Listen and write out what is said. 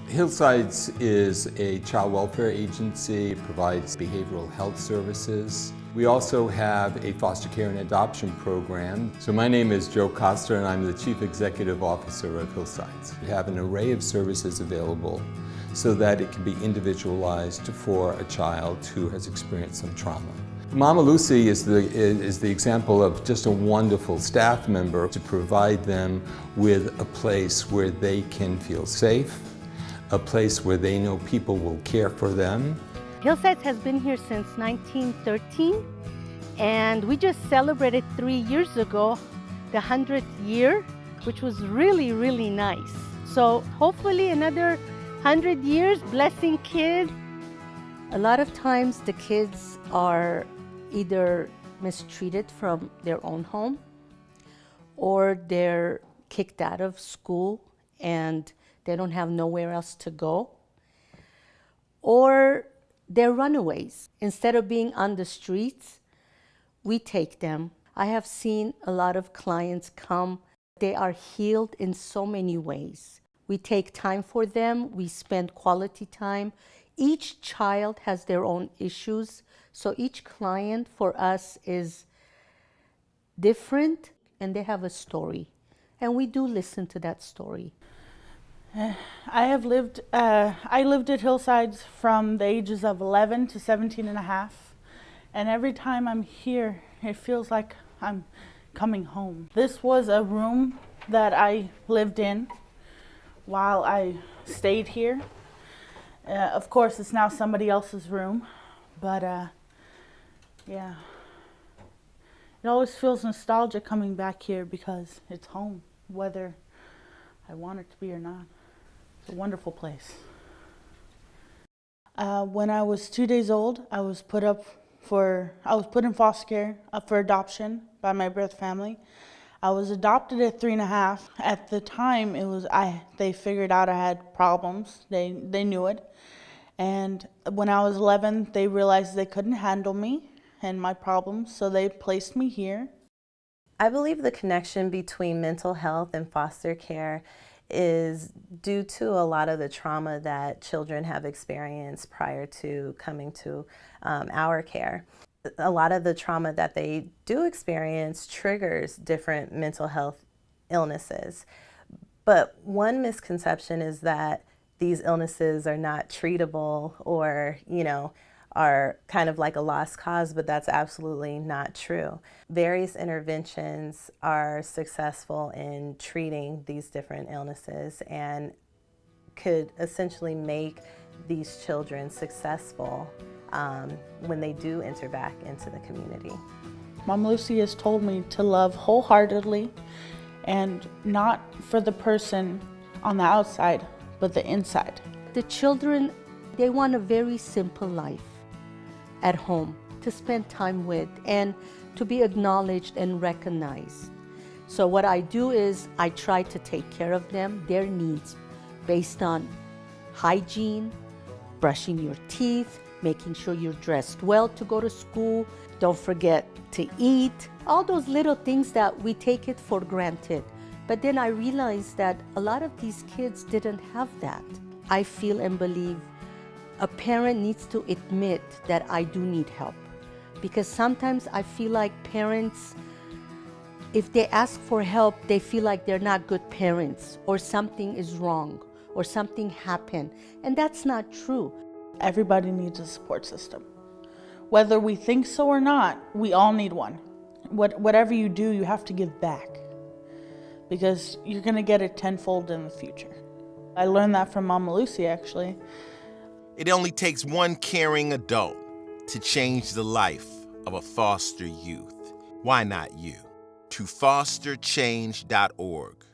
Hillsides is a child welfare agency. It provides behavioral health services. We also have a foster care and adoption program. So my name is Joe Costa and I'm the Chief Executive Officer of Hillsides. We have an array of services available so that it can be individualized for a child who has experienced some trauma. Mama Lucy is the example of just a wonderful staff member to provide them with a place where they can feel safe, a place where they know people will care for them. Hillsides has been here since 1913, and we just celebrated 3 years ago the 100th year, which was really, really nice. So hopefully another 100 years blessing kids. A lot of times the kids are either mistreated from their own home, or they're kicked out of school and they don't have nowhere else to go, or they're runaways. Instead of being on the streets, we take them. I have seen a lot of clients come. They are healed in so many ways. We take time for them. We spend quality time. Each child has their own issues, so each client for us is different, and they have a story. And we do listen to that story. I lived at Hillsides from the ages of 11 to 17 and a half. And every time I'm here, it feels like I'm coming home. This was a room that I lived in while I stayed here. Of course, it's now somebody else's room, but yeah. It always feels nostalgic coming back here because it's home, whether I want it to be or not. It's a wonderful place. When I was 2 days old, I was put in foster care for adoption by my birth family. I was adopted at 3.5. At the time, they figured out I had problems. They knew it. And when I was 11, they realized they couldn't handle me and my problems, so they placed me here. I believe the connection between mental health and foster care is due to a lot of the trauma that children have experienced prior to coming to our care. A lot of the trauma that they do experience triggers different mental health illnesses. But one misconception is that these illnesses are not treatable or, are kind of like a lost cause, but that's absolutely not true. Various interventions are successful in treating these different illnesses and could essentially make these children successful when they do enter back into the community. Mom Lucy has told me to love wholeheartedly and not for the person on the outside, but the inside. The children, they want a very simple life at home to spend time with and to be acknowledged and recognized. So what I do is I try to take care of them, their needs, based on hygiene, brushing your teeth, making sure you're dressed well to go to school, don't forget to eat, all those little things that we take it for granted. But then I realized that a lot of these kids didn't have that. I feel and believe a parent needs to admit that I do need help, because sometimes I feel like parents, if they ask for help, they feel like they're not good parents, or something is wrong, or something happened, and that's not true. Everybody needs a support system. Whether we think so or not, we all need one. Whatever you do, you have to give back, because you're gonna get it tenfold in the future. I learned that from Mama Lucy, actually. It only takes one caring adult to change the life of a foster youth. Why not you? To fosterchange.org.